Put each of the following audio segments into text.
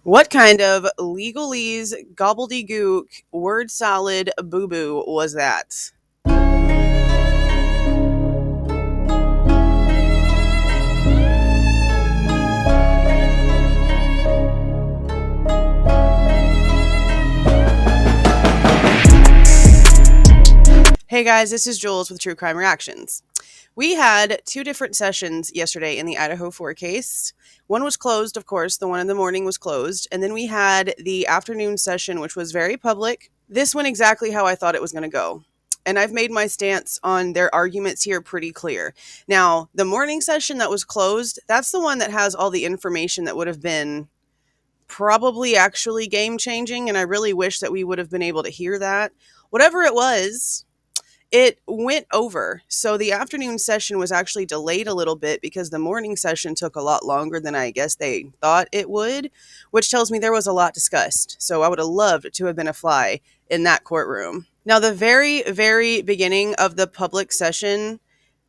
What kind of legalese gobbledygook word salad boo-boo was that? Hey guys, this is Jules with True Crime Reactions. We had two different sessions yesterday in the Idaho 4 case. One was closed, of course. The one in the morning was closed. And then we had the afternoon session, which was very public. This went exactly how I thought it was going to go. And I've made my stance on their arguments here pretty clear. Now, the morning session that was closed, that's the one that has all the information that would have been probably actually game-changing. And I really wish that we would have been able to hear that. Whatever it was, it went over. So the afternoon session was actually delayed a little bit because the morning session took a lot longer than I guess they thought it would, which tells me there was a lot discussed. So I would have loved to have been a fly in that courtroom. Now, the very, very beginning of the public session,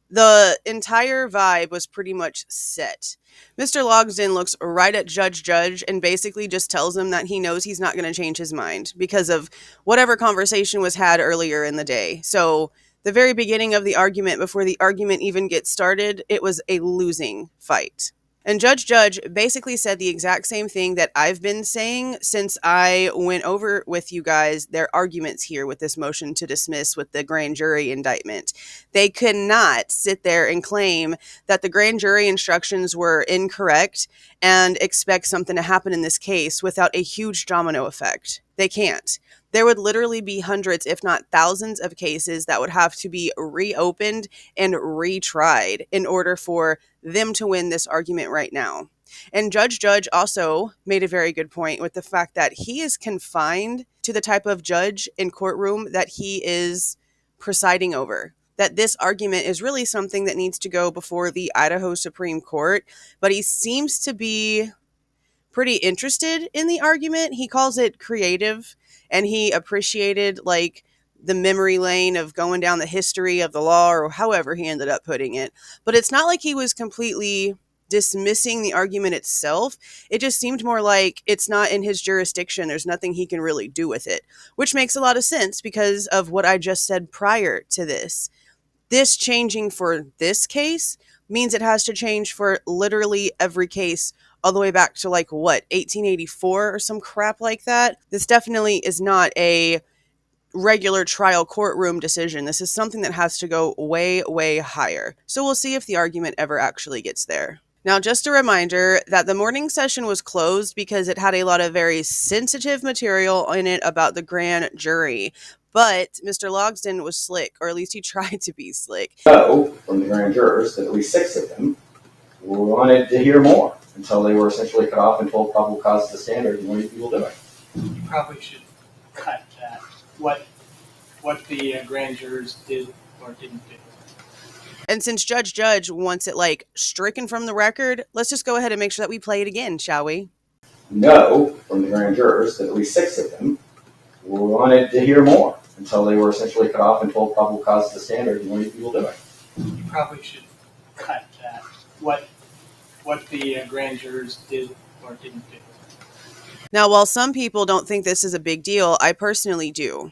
the entire vibe was pretty much set. Mr. Logsdon looks right at Judge and basically just tells him that he knows he's not going to change his mind because of whatever conversation was had earlier in the day. So the very beginning of the argument, before the argument even gets started, it was a losing fight. And Judge basically said the exact same thing that I've been saying since I went over with you guys their arguments here with this motion to dismiss with the grand jury indictment. They could not sit there and claim that the grand jury instructions were incorrect and expect something to happen in this case without a huge domino effect. They can't. There would literally be hundreds, if not thousands, of cases that would have to be reopened and retried in order for them to win this argument right now. And Judge also made a very good point with the fact that he is confined to the type of judge in courtroom that he is presiding over. That this argument is really something that needs to go before the Idaho Supreme Court, but he seems to be pretty interested in the argument. He calls it creative, and he appreciated like the memory lane of going down the history of the law, or however he ended up putting it. But it's not like he was completely dismissing the argument itself. It just seemed more like it's not in his jurisdiction. There's nothing he can really do with it, which makes a lot of sense because of what I just said prior to this. This changing for this case means it has to change for literally every case all the way back to 1884 or some crap like that. This definitely is not a regular trial courtroom decision. This is something that has to go way, way higher. So we'll see if the argument ever actually gets there. Now, just a reminder that the morning session was closed because it had a lot of very sensitive material in it about the grand jury. But Mr. Logsdon was slick, or at least he tried to be slick. So, from the grand jurors, that at least 6 of them wanted to hear more until they were essentially cut off and told probable cause is the standard and what are you people doing? You probably should cut that. What the grand jurors did or didn't do. And since Judge wants it stricken from the record, let's just go ahead and make sure that we play it again, shall we? No, from the grand jurors, that at least 6 of them wanted to hear more until they were essentially cut off and told probable cause is the standard and what are you people doing? You probably should cut that. What the grand jurors did or didn't do. Now, while some people don't think this is a big deal, I personally do.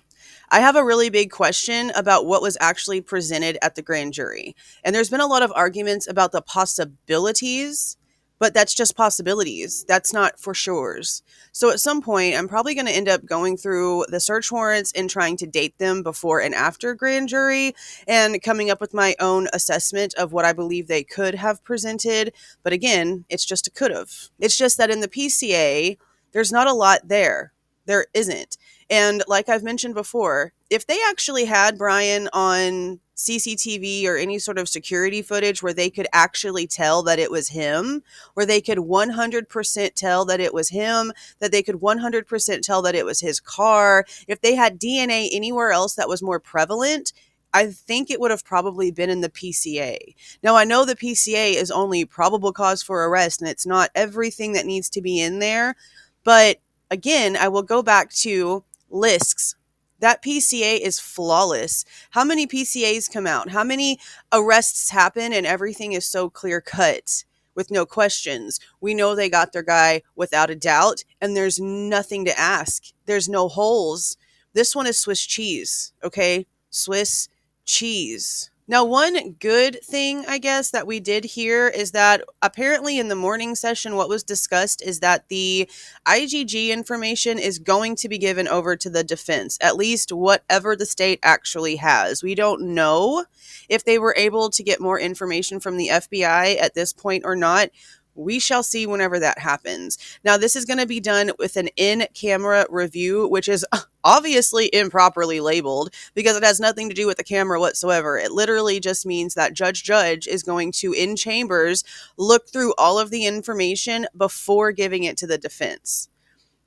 I have a really big question about what was actually presented at the grand jury. And there's been a lot of arguments about the possibilities, but that's just possibilities. That's not for sures. So at some point, I'm probably going to end up going through the search warrants and trying to date them before and after grand jury and coming up with my own assessment of what I believe they could have presented. But again, it's just a could have. It's just that in the PCA, there's not a lot there. There isn't. And like I've mentioned before, if they actually had Bryan on CCTV or any sort of security footage where they could actually tell that it was him, where they could 100% tell that it was him, that they could 100% tell that it was his car, if they had DNA anywhere else that was more prevalent, I think it would have probably been in the PCA. Now, I know the PCA is only probable cause for arrest, and it's not everything that needs to be in there. But again, I will go back to lists. That PCA is flawless. How many PCAs come out? How many arrests happen and everything is so clear cut? with no questions. We know they got their guy without a doubt, and there's nothing to ask. There's no holes. This one is Swiss cheese, okay? Swiss cheese. Now, one good thing, I guess, that we did hear is that apparently in the morning session, what was discussed is that the IGG information is going to be given over to the defense, at least whatever the state actually has. We don't know if they were able to get more information from the FBI at this point or not. We shall see whenever that happens. Now, this is going to be done with an in-camera review, which is obviously improperly labeled because it has nothing to do with the camera whatsoever. It literally just means that Judge is going to, in chambers, look through all of the information before giving it to the defense.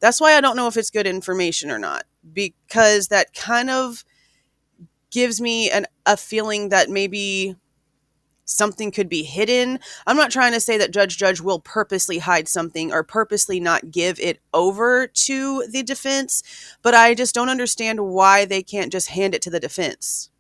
That's why I don't know if it's good information or not, because that kind of gives me a feeling that maybe something could be hidden. I'm not trying to say that Judge will purposely hide something or purposely not give it over to the defense, but I just don't understand why they can't just hand it to the defense.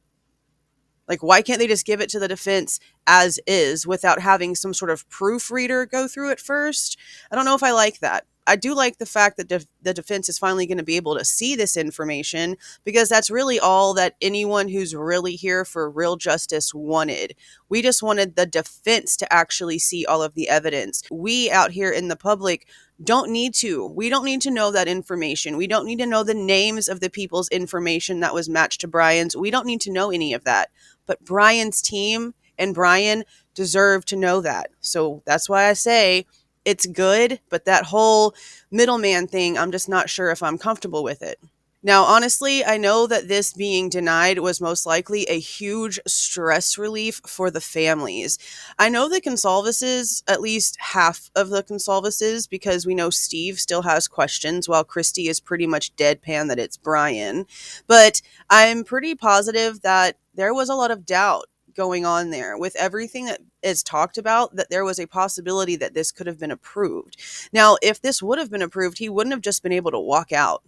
Like, why can't they just give it to the defense as is without having some sort of proofreader go through it first? I don't know if I like that. I do like the fact that the defense is finally going to be able to see this information, because that's really all that anyone who's really here for real justice wanted. We just wanted the defense to actually see all of the evidence. We out here in the public don't need to. We don't need to know that information. We don't need to know the names of the people's information that was matched to Bryan's. We don't need to know any of that. But Bryan's team and Bryan deserve to know that. So that's why I say it's good, but that whole middleman thing, I'm just not sure if I'm comfortable with it. Now, honestly, I know that this being denied was most likely a huge stress relief for the families. I know the Goncalveses, at least half of the Goncalveses, because we know Steve still has questions while Christy is pretty much deadpan that it's Bryan. But I'm pretty positive that there was a lot of doubt going on there with everything that is talked about, that there was a possibility that this could have been approved. Now, if this would have been approved, he wouldn't have just been able to walk out.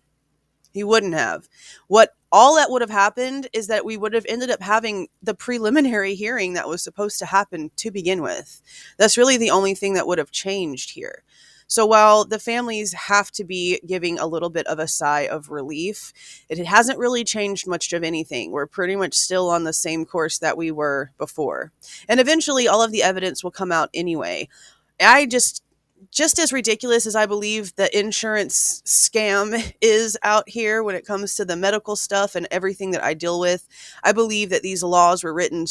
He wouldn't have. All that would have happened is that we would have ended up having the preliminary hearing that was supposed to happen to begin with. That's really the only thing that would have changed here. So while the families have to be giving a little bit of a sigh of relief, it hasn't really changed much of anything. We're pretty much still on the same course that we were before. And eventually all of the evidence will come out anyway. Just as ridiculous as I believe the insurance scam is out here when it comes to the medical stuff and everything that I deal with, I believe that these laws were written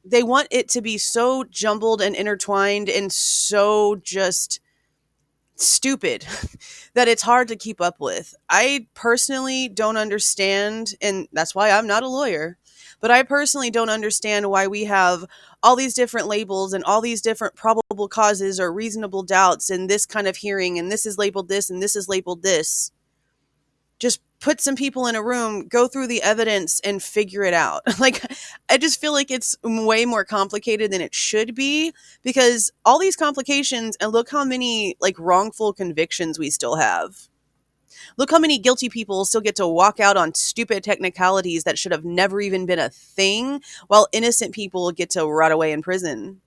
they want it to be so jumbled and intertwined and so just stupid that it's hard to keep up with. I personally don't understand, and that's why I'm not a lawyer, but I personally don't understand why we have all these different labels and all these different probable causes or reasonable doubts and this kind of hearing, and this is labeled this and this is labeled this. Just put some people in a room, go through the evidence and figure it out. Like, I just feel like it's way more complicated than it should be, because all these complications, and look how many wrongful convictions we still have. Look how many guilty people still get to walk out on stupid technicalities that should have never even been a thing, while innocent people get to rot away in prison.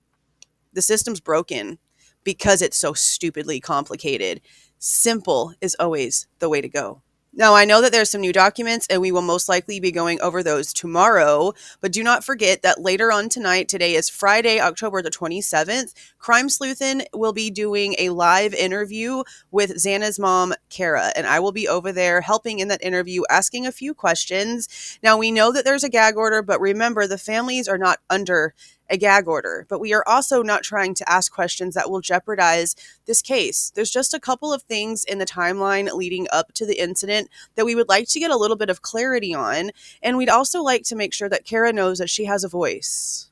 The system's broken because it's so stupidly complicated. Simple is always the way to go. Now, I know that there's some new documents, and we will most likely be going over those tomorrow, but do not forget that later on tonight, today is Friday, October the 27th, Crime Sleuthin' will be doing a live interview with Xana's mom, Kara, and I will be over there helping in that interview, asking a few questions. Now, we know that there's a gag order, but remember, the families are not under a gag order, but we are also not trying to ask questions that will jeopardize this case. There's just a couple of things in the timeline leading up to the incident that we would like to get a little bit of clarity on, and we'd also like to make sure that Kara knows that she has a voice.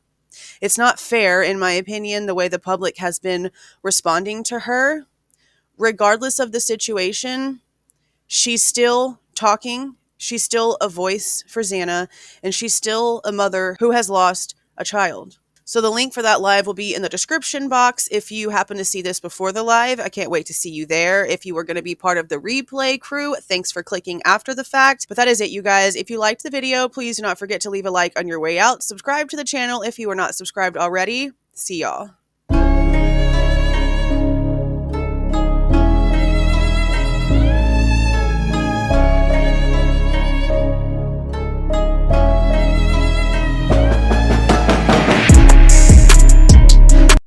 It's not fair, in my opinion, the way the public has been responding to her. Regardless of the situation, she's still talking, she's still a voice for Xana, and she's still a mother who has lost a child. So the link for that live will be in the description box. If you happen to see this before the live, I can't wait to see you there. If you were going to be part of the replay crew, thanks for clicking after the fact. But that is it, you guys. If you liked the video, please do not forget to leave a like on your way out. Subscribe to the channel if you are not subscribed already. See y'all.